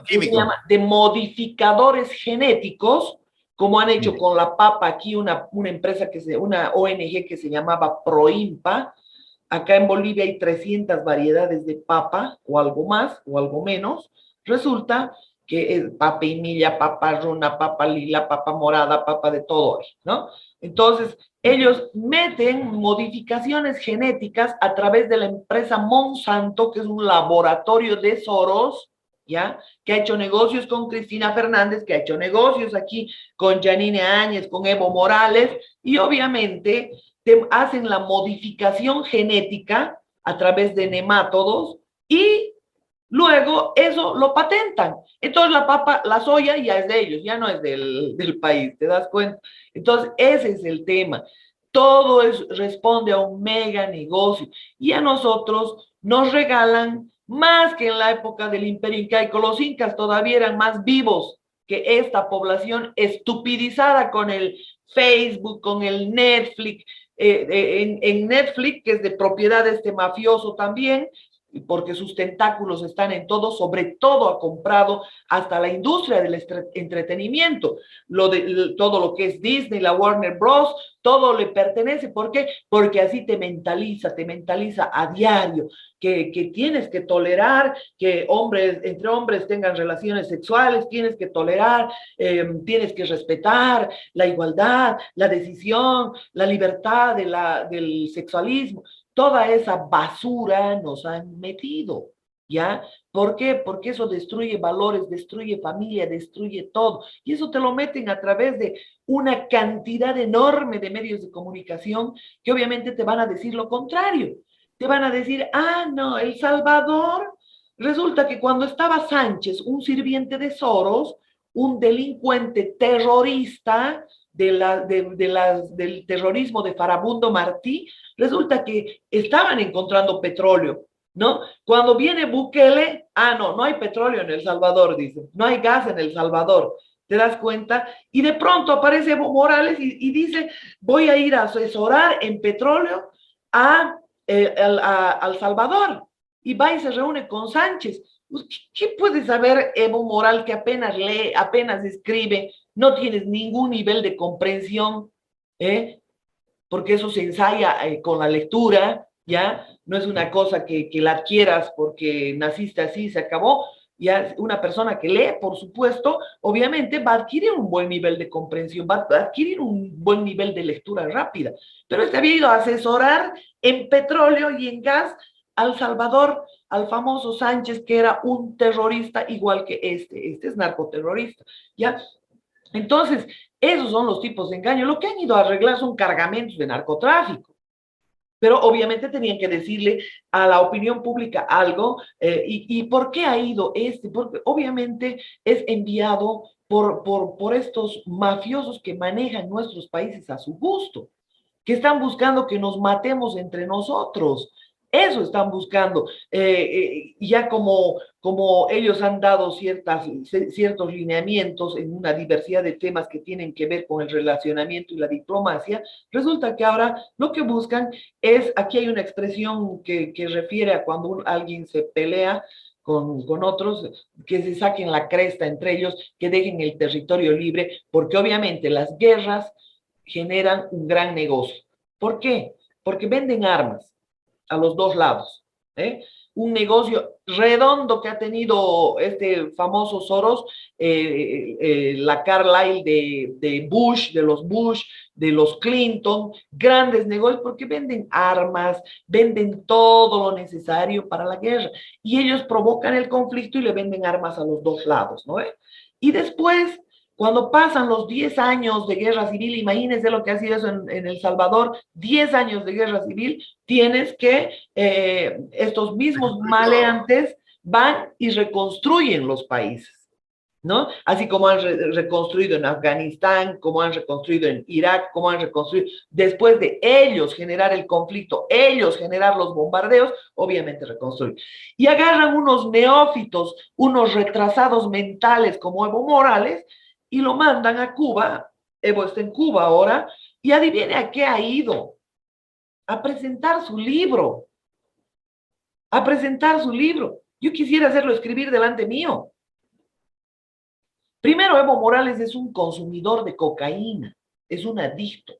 S1: Químico.
S2: llama? De modificadores genéticos, como han hecho con la papa aquí, una empresa una ONG que se llamaba Proimpa. Acá en Bolivia hay 300 variedades de papa, o algo más, o algo menos. Resulta que es papa y milla, papa runa, papa lila, papa morada, papa de todo, ¿no? Entonces, ellos meten modificaciones genéticas a través de la empresa Monsanto, que es un laboratorio de Soros, ¿ya? Que ha hecho negocios con Cristina Fernández, que ha hecho negocios aquí con Janine Áñez, con Evo Morales, y obviamente te hacen la modificación genética a través de nemátodos y luego eso lo patentan. Entonces la papa, la soya ya es de ellos, ya no es del país, ¿te das cuenta? Entonces ese es el tema. Todo es, responde a un mega negocio y a nosotros nos regalan más que en la época del Imperio Incaico. Los incas todavía eran más vivos que esta población estupidizada con el Facebook, con el Netflix, en Netflix, que es de propiedad de este mafioso también, porque sus tentáculos están en todo, sobre todo ha comprado hasta la industria del entretenimiento, todo lo que es Disney, la Warner Bros., todo le pertenece. ¿Por qué? Porque así te mentaliza a diario que tienes que tolerar que entre hombres tengan relaciones sexuales, tienes que tolerar, tienes que respetar la igualdad, la decisión, la libertad del sexualismo. Toda esa basura nos han metido, ¿ya? ¿Por qué? Porque eso destruye valores, destruye familia, destruye todo. Y eso te lo meten a través de una cantidad enorme de medios de comunicación que obviamente te van a decir lo contrario. Te van a decir, ah, no, El Salvador, resulta que cuando estaba Sánchez, un sirviente de Soros, un delincuente terrorista del terrorismo de Farabundo Martí, resulta que estaban encontrando petróleo, ¿no? Cuando viene Bukele, ah, no, no hay petróleo en El Salvador, dice, no hay gas en El Salvador, ¿te das cuenta? Y de pronto aparece Evo Morales y dice, voy a ir a asesorar en petróleo al Salvador, y va y se reúne con Sánchez. ¿Qué puede saber Evo Morales que apenas lee, apenas escribe, no tienes ningún nivel de comprensión, porque eso se ensaya con la lectura, ¿ya? No es una cosa que la adquieras porque naciste así, se acabó. Ya una persona que lee, por supuesto, obviamente va a adquirir un buen nivel de comprensión, va a adquirir un buen nivel de lectura rápida. Pero este había ido a asesorar en petróleo y en gas al Salvador, al famoso Sánchez, que era un terrorista igual que este es narcoterrorista, ¿ya? Entonces, esos son los tipos de engaño. Lo que han ido a arreglar son cargamentos de narcotráfico, pero obviamente tenían que decirle a la opinión pública algo. ¿Y por qué ha ido este? Porque obviamente es enviado por estos mafiosos que manejan nuestros países a su gusto, que están buscando que nos matemos entre nosotros. Eso están buscando. Ya como ellos han dado ciertos lineamientos en una diversidad de temas que tienen que ver con el relacionamiento y la diplomacia, resulta que ahora lo que buscan es, aquí hay una expresión que refiere a cuando alguien se pelea con otros, que se saquen la cresta entre ellos, que dejen el territorio libre, porque obviamente las guerras generan un gran negocio. ¿Por qué? Porque venden armas a los dos lados. Un negocio redondo que ha tenido este famoso Soros, la Carlyle de los Bush, de los Clinton, grandes negocios, porque venden armas, venden todo lo necesario para la guerra. Y ellos provocan el conflicto y le venden armas a los dos lados, ¿no? Y después, cuando pasan los 10 años de guerra civil, imagínense lo que ha sido eso en El Salvador, 10 años de guerra civil, tienes que estos mismos maleantes van y reconstruyen los países, ¿no? Así como han reconstruido en Afganistán, como han reconstruido en Irak, como han reconstruido, después de ellos generar el conflicto, ellos generar los bombardeos, obviamente reconstruyen. Y agarran unos neófitos, unos retrasados mentales como Evo Morales, y lo mandan a Cuba. Evo está en Cuba ahora, y adivine a qué ha ido. A presentar su libro. A presentar su libro. Yo quisiera hacerlo escribir delante mío. Primero, Evo Morales es un consumidor de cocaína, es un adicto,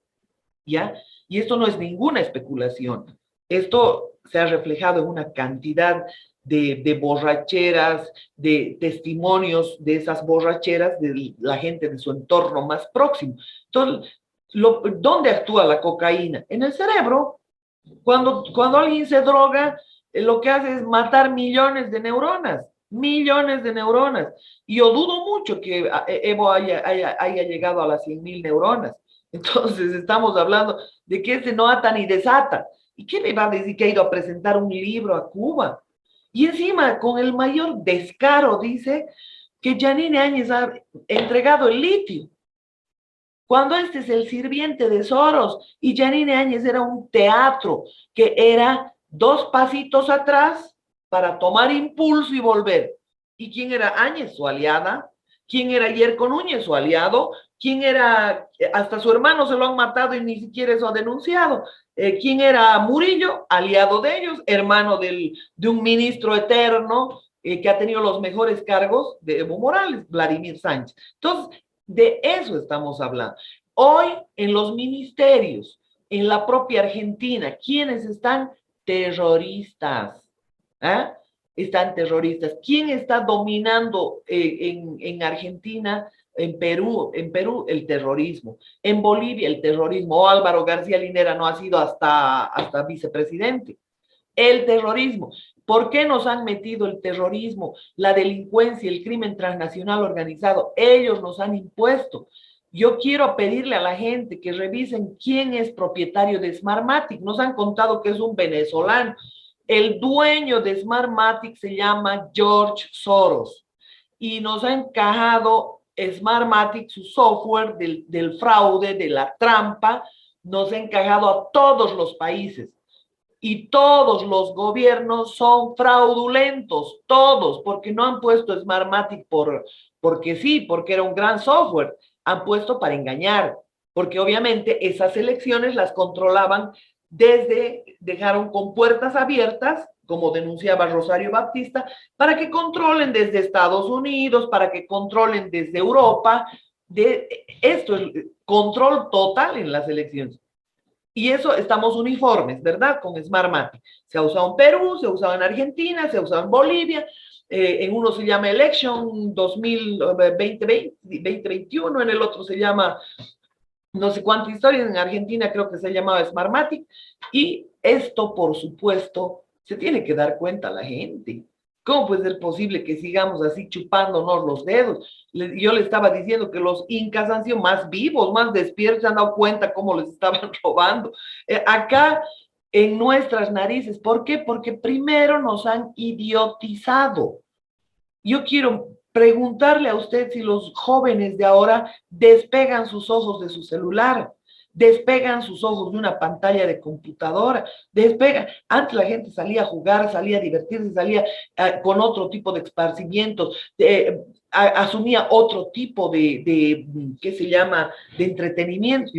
S2: ¿ya? Y esto no es ninguna especulación. Esto se ha reflejado en una cantidad de borracheras, de testimonios de esas borracheras de la gente de su entorno más próximo. Entonces, ¿dónde actúa la cocaína? En el cerebro. Cuando alguien se droga, lo que hace es matar millones de neuronas, millones de neuronas. Y yo dudo mucho que Evo haya llegado a las 100.000 neuronas. Entonces estamos hablando de que ese no ata ni desata. ¿Y qué me va a decir que ha ido a presentar un libro a Cuba? Y encima, con el mayor descaro, dice que Yanine Áñez ha entregado el litio cuando este es el sirviente de Soros y Yanine Áñez era un teatro que era 2 pasitos atrás para tomar impulso y volver. ¿Y quién era Áñez, su aliada? ¿Quién era Yerko Núñez, su aliado? ¿Quién era, hasta su hermano se lo han matado y ni siquiera eso ha denunciado? ¿Quién era Murillo, aliado de ellos, hermano de un ministro eterno que ha tenido los mejores cargos de Evo Morales, Vladimir Sánchez? Entonces, de eso estamos hablando. Hoy en los ministerios, en la propia Argentina, ¿quiénes están? Terroristas. ¿Eh? Están terroristas. ¿Quién está dominando en Argentina, en Perú? En Perú, el terrorismo. En Bolivia, el terrorismo. Álvaro García Linera no ha sido hasta vicepresidente. El terrorismo. ¿Por qué nos han metido el terrorismo, la delincuencia, el crimen transnacional organizado? Ellos nos han impuesto. Yo quiero pedirle a la gente que revisen quién es propietario de Smartmatic. Nos han contado que es un venezolano. El dueño de Smartmatic se llama George Soros y nos ha encajado Smartmatic, su software del fraude, de la trampa, nos ha encajado a todos los países. Y todos los gobiernos son fraudulentos, todos, porque no han puesto Smartmatic porque sí, porque era un gran software, han puesto para engañar, porque obviamente esas elecciones las controlaban dejaron con puertas abiertas, como denunciaba Rosario Baptista, para que controlen desde Estados Unidos, para que controlen desde Europa, esto es control total en las elecciones. Y eso estamos uniformes, ¿verdad? Con Smartmatic. Se ha usado en Perú, se ha usado en Argentina, se ha usado en Bolivia. En uno se llama Election 2021, en el otro se llama no sé cuántas historias, en Argentina creo que se llamaba Smartmatic. Y esto, por supuesto, se tiene que dar cuenta la gente. ¿Cómo puede ser posible que sigamos así chupándonos los dedos? Yo le estaba diciendo que los incas han sido más vivos, más despiertos, se han dado cuenta cómo les estaban robando. Acá en nuestras narices, ¿por qué? Porque primero nos han idiotizado. Yo quiero preguntarle a usted si los jóvenes de ahora despegan sus ojos de su celular, despegan sus ojos de una pantalla de computadora, despegan. Antes la gente salía a jugar, salía a divertirse, salía con otro tipo de esparcimientos, asumía otro tipo ¿qué se llama?, de entretenimiento.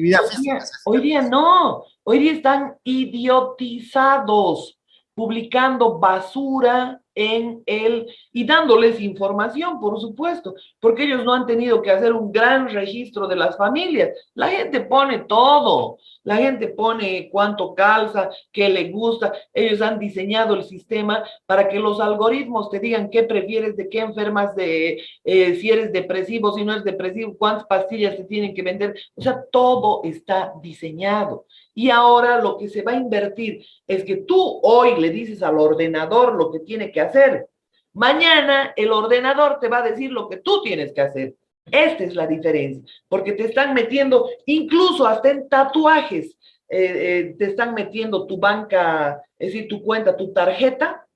S2: Hoy día no, hoy día están idiotizados, publicando basura y dándoles información, por supuesto, porque ellos no han tenido que hacer un gran registro de las familias. La gente pone todo, la gente pone cuánto calza, qué le gusta. Ellos han diseñado el sistema para que los algoritmos te digan qué prefieres, de qué enfermas, si eres depresivo, si no eres depresivo, cuántas pastillas te tienen que vender. O sea, todo está diseñado. Y ahora lo que se va a invertir es que tú hoy le dices al ordenador lo que tiene que hacer. Mañana el ordenador te va a decir lo que tú tienes que hacer. Esta es la diferencia, porque te están metiendo, incluso hasta en tatuajes, te están metiendo tu banca, es decir, tu cuenta, tu tarjeta,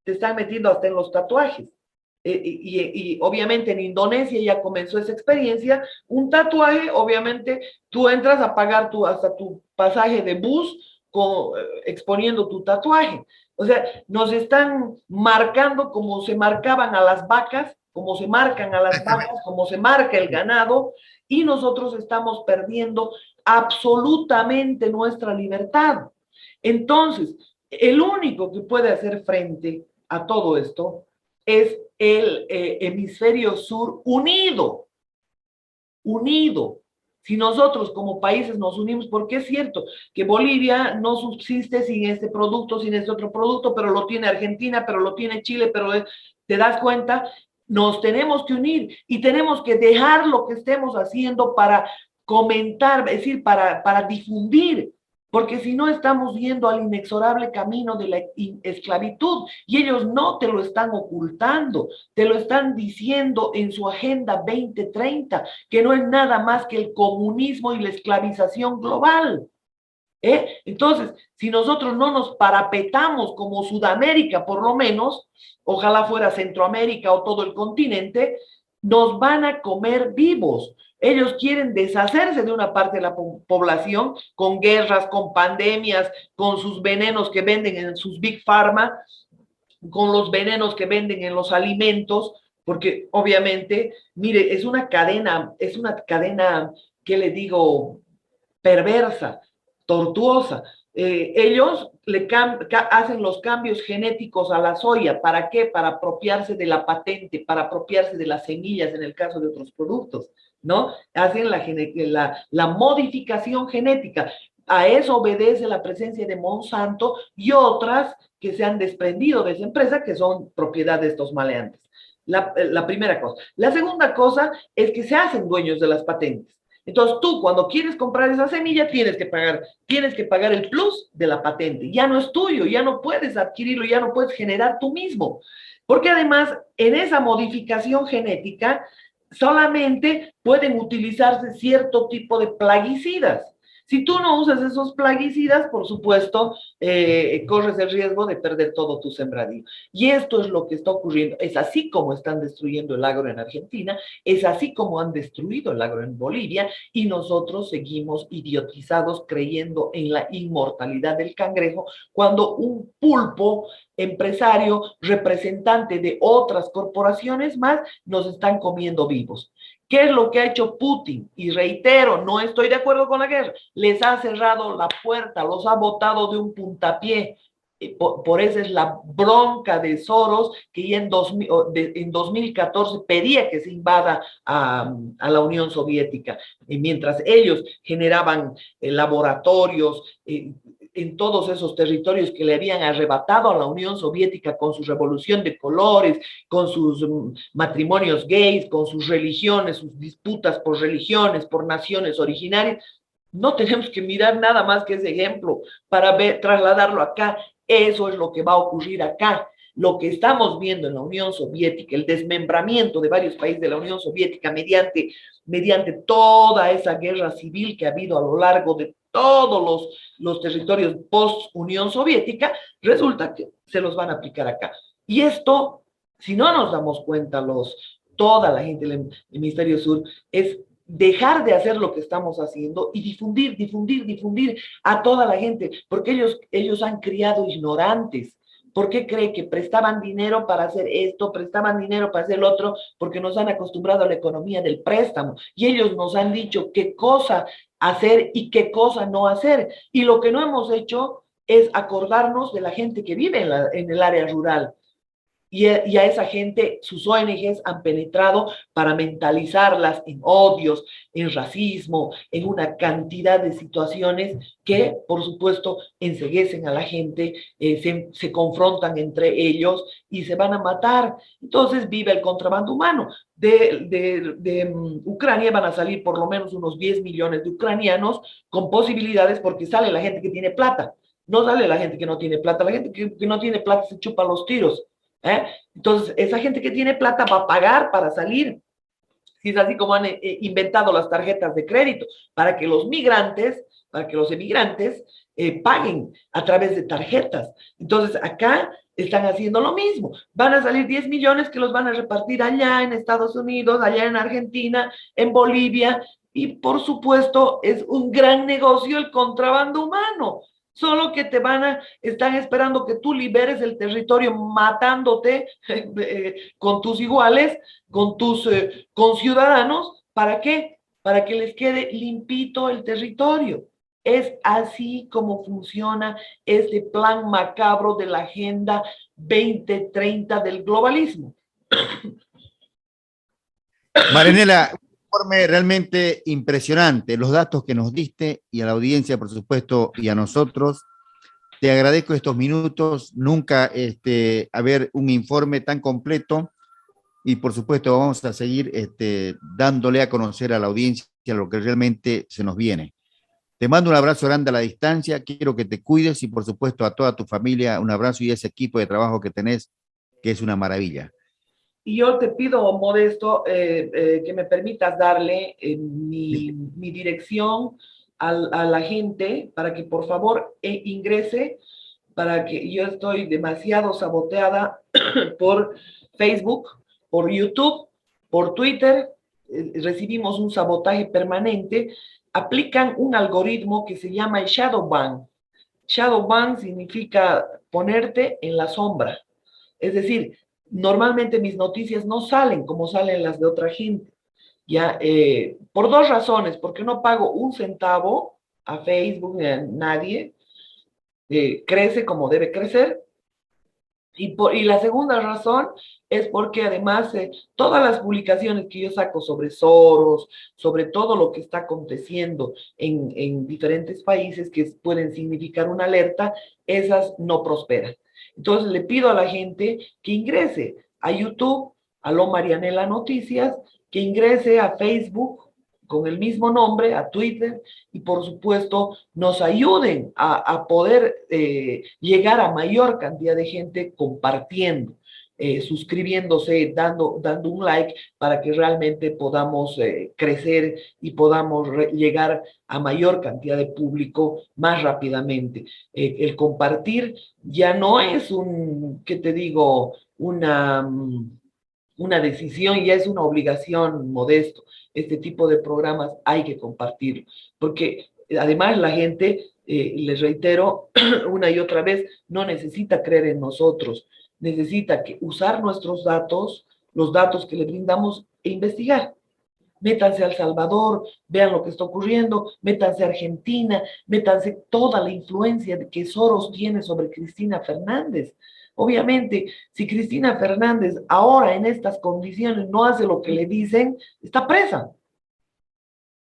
S2: te están metiendo hasta en los tatuajes. Y obviamente en Indonesia ya comenzó esa experiencia. Un tatuaje, obviamente, tú entras a pagar hasta tu pasaje de bus exponiendo tu tatuaje. O sea, nos están marcando como se marcaban a las vacas, como se marcan a las vacas, como se marca el ganado, y nosotros estamos perdiendo absolutamente nuestra libertad. Entonces, el único que puede hacer frente a todo esto es el hemisferio sur unido, unido. Si nosotros como países nos unimos, porque es cierto que Bolivia no subsiste sin este producto, sin este otro producto, pero lo tiene Argentina, pero lo tiene Chile, pero te das cuenta, nos tenemos que unir y tenemos que dejar lo que estemos haciendo para comentar, es decir, para difundir, porque si no estamos yendo al inexorable camino de la esclavitud y ellos no te lo están ocultando, te lo están diciendo en su Agenda 2030, que no es nada más que el comunismo y la esclavización global. Entonces, si nosotros no nos parapetamos como Sudamérica, por lo menos, ojalá fuera Centroamérica o todo el continente, nos van a comer vivos. Ellos quieren deshacerse de una parte de la población con guerras, con pandemias, con sus venenos que venden en sus Big Pharma, con los venenos que venden en los alimentos, porque obviamente, mire, es una cadena, ¿qué le digo? Perversa, tortuosa. Ellos hacen los cambios genéticos a la soya. ¿Para qué? Para apropiarse de la patente, para apropiarse de las semillas en el caso de otros productos, ¿no? Hacen la modificación genética. A eso obedece la presencia de Monsanto y otras que se han desprendido de esa empresa que son propiedad de estos maleantes. La primera cosa. La segunda cosa es que se hacen dueños de las patentes. Entonces tú cuando quieres comprar esa semilla tienes que pagar el plus de la patente. Ya no es tuyo, ya no puedes adquirirlo, ya no puedes generar tú mismo. Porque además en esa modificación genética solamente pueden utilizarse cierto tipo de plaguicidas. Si tú no usas esos plaguicidas, por supuesto, corres el riesgo de perder todo tu sembradío. Y esto es lo que está ocurriendo. Es así como están destruyendo el agro en Argentina, es así como han destruido el agro en Bolivia, y nosotros seguimos idiotizados creyendo en la inmortalidad del cangrejo, cuando un pulpo empresario, representante de otras corporaciones más, nos están comiendo vivos. ¿Qué es lo que ha hecho Putin? Y reitero, no estoy de acuerdo con la guerra. Les ha cerrado la puerta, los ha botado de un puntapié. Por eso es la bronca de Soros, que ya en 2014 pedía que se invada a la Unión Soviética. Y mientras ellos generaban laboratorios, en todos esos territorios que le habían arrebatado a la Unión Soviética con su revolución de colores, con sus matrimonios gays, con sus religiones, sus disputas por religiones, por naciones originarias. No tenemos que mirar nada más que ese ejemplo para trasladarlo acá. Eso es lo que va a ocurrir acá. Lo que estamos viendo en la Unión Soviética, el desmembramiento de varios países de la Unión Soviética mediante toda esa guerra civil que ha habido a lo largo de todos los territorios post-Unión Soviética, resulta que se los van a aplicar acá. Y esto, si no nos damos cuenta toda la gente del hemisferio sur, es dejar de hacer lo que estamos haciendo y difundir a toda la gente, porque ellos han criado ignorantes. ¿Por qué cree que prestaban dinero para hacer esto, prestaban dinero para hacer el otro? Porque nos han acostumbrado a la economía del préstamo y ellos nos han dicho qué cosa hacer y qué cosa no hacer. Y lo que no hemos hecho es acordarnos de la gente que vive en el área rural. Y a esa gente, sus ONGs han penetrado para mentalizarlas en odios, en racismo, en una cantidad de situaciones que, por supuesto, enceguecen a la gente, se confrontan entre ellos y se van a matar. Entonces vive el contrabando humano. De Ucrania van a salir por lo menos unos 10 millones de ucranianos con posibilidades, porque sale la gente que tiene plata. No sale la gente que no tiene plata. La gente que no tiene plata se chupa los tiros. Entonces, esa gente que tiene plata va a pagar para salir. si es así como han inventado las tarjetas de crédito, para que los migrantes, para que los emigrantes paguen a través de tarjetas. Entonces, acá están haciendo lo mismo. Van a salir 10 millones que los van a repartir allá en Estados Unidos, allá en Argentina, en Bolivia, y por supuesto es un gran negocio el contrabando humano. Solo que están esperando que tú liberes el territorio matándote con tus iguales, con tus conciudadanos. ¿Para qué? Para que les quede limpito el territorio. Es así como funciona este plan macabro de la Agenda 2030 del globalismo.
S1: Marinela, un informe realmente impresionante, los datos que nos diste y a la audiencia, por supuesto, y a nosotros. Te agradezco estos minutos, nunca haber un informe tan completo y por supuesto vamos a seguir dándole a conocer a la audiencia lo que realmente se nos viene. Te mando un abrazo grande a la distancia, quiero que te cuides y por supuesto a toda tu familia un abrazo y ese equipo de trabajo que tenés, que es una maravilla.
S2: Y yo te pido, Modesto, que me permitas darle mi dirección a la gente para que por favor ingrese, para que yo estoy demasiado saboteada por Facebook, por YouTube, por Twitter, recibimos un sabotaje permanente, aplican un algoritmo que se llama el shadow ban. Shadow ban significa ponerte en la sombra. Es decir, normalmente mis noticias no salen como salen las de otra gente. Ya, por dos razones, porque no pago un centavo a Facebook ni a nadie, crece como debe crecer, y la segunda razón es porque además todas las publicaciones que yo saco sobre Soros, sobre todo lo que está aconteciendo en diferentes países que pueden significar una alerta, esas no prosperan. Entonces le pido a la gente que ingrese a YouTube, a Lo Marianela Noticias, que ingrese a Facebook con el mismo nombre, a Twitter, y por supuesto nos ayuden a poder llegar a mayor cantidad de gente compartiendo, suscribiéndose, dando un like para que realmente podamos crecer y podamos llegar a mayor cantidad de público más rápidamente. El compartir ya no es ¿qué te digo? Una decisión, ya es una obligación, Modesto. Este tipo de programas hay que compartirlo, porque además la gente, les reitero una y otra vez, no necesita creer en nosotros, necesita usar nuestros datos, los datos que le brindamos e investigar. Métanse a El Salvador, vean lo que está ocurriendo, métanse a Argentina, métanse toda la influencia que Soros tiene sobre Cristina Fernández. Obviamente, si Cristina Fernández ahora en estas condiciones no hace lo que le dicen, está presa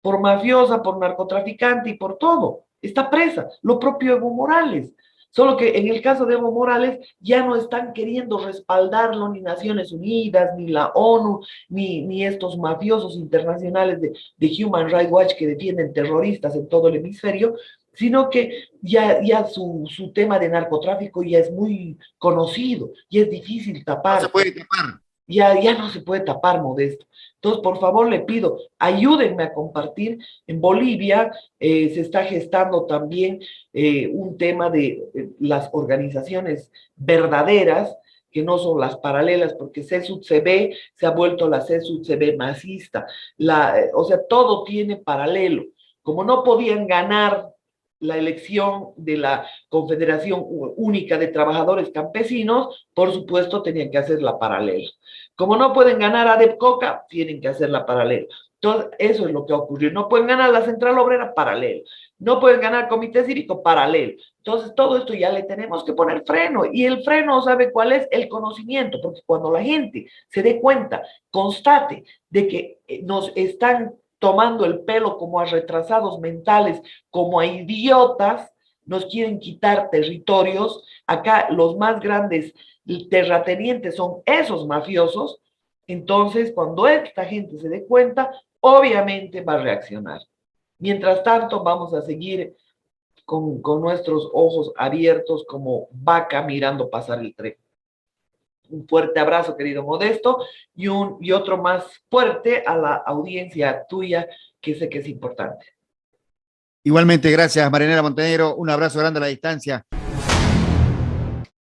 S2: por mafiosa, por narcotraficante y por todo. Está presa. Lo propio Evo Morales. Solo que en el caso de Evo Morales ya no están queriendo respaldarlo ni Naciones Unidas, ni la ONU, ni estos mafiosos internacionales de Human Rights Watch que defienden terroristas en todo el hemisferio, sino que ya su tema de narcotráfico ya es muy conocido y es difícil tapar.
S1: No se puede tapar.
S2: Ya no se puede tapar, Modesto. Entonces, por favor, le pido, ayúdenme a compartir. En Bolivia se está gestando también un tema de las organizaciones verdaderas, que no son las paralelas, porque CSUD-CB se ha vuelto la CSUD-CB masista. O sea, todo tiene paralelo. Como no podían ganar la elección de la Confederación Única de Trabajadores Campesinos, por supuesto, tenían que hacer la paralela. Como no pueden ganar a DEPCOCA, tienen que hacer la paralela. Entonces, eso es lo que ha ocurrido. No pueden ganar la Central Obrera, paralelo. No pueden ganar Comité Cívico, paralelo. Entonces, todo esto ya le tenemos que poner freno. Y el freno, ¿sabe cuál es? El conocimiento. Porque cuando la gente se dé cuenta, constate de que nos están tomando el pelo como a retrasados mentales, como a idiotas, nos quieren quitar territorios. Acá los más grandes terratenientes son esos mafiosos. Entonces, cuando esta gente se dé cuenta, obviamente va a reaccionar. Mientras tanto, vamos a seguir con nuestros ojos abiertos como vaca mirando pasar el tren. Un fuerte abrazo, querido Modesto, y otro más fuerte a la audiencia tuya, que sé que es importante.
S1: Igualmente, gracias, Marianela Montenegro. Un abrazo grande a la distancia.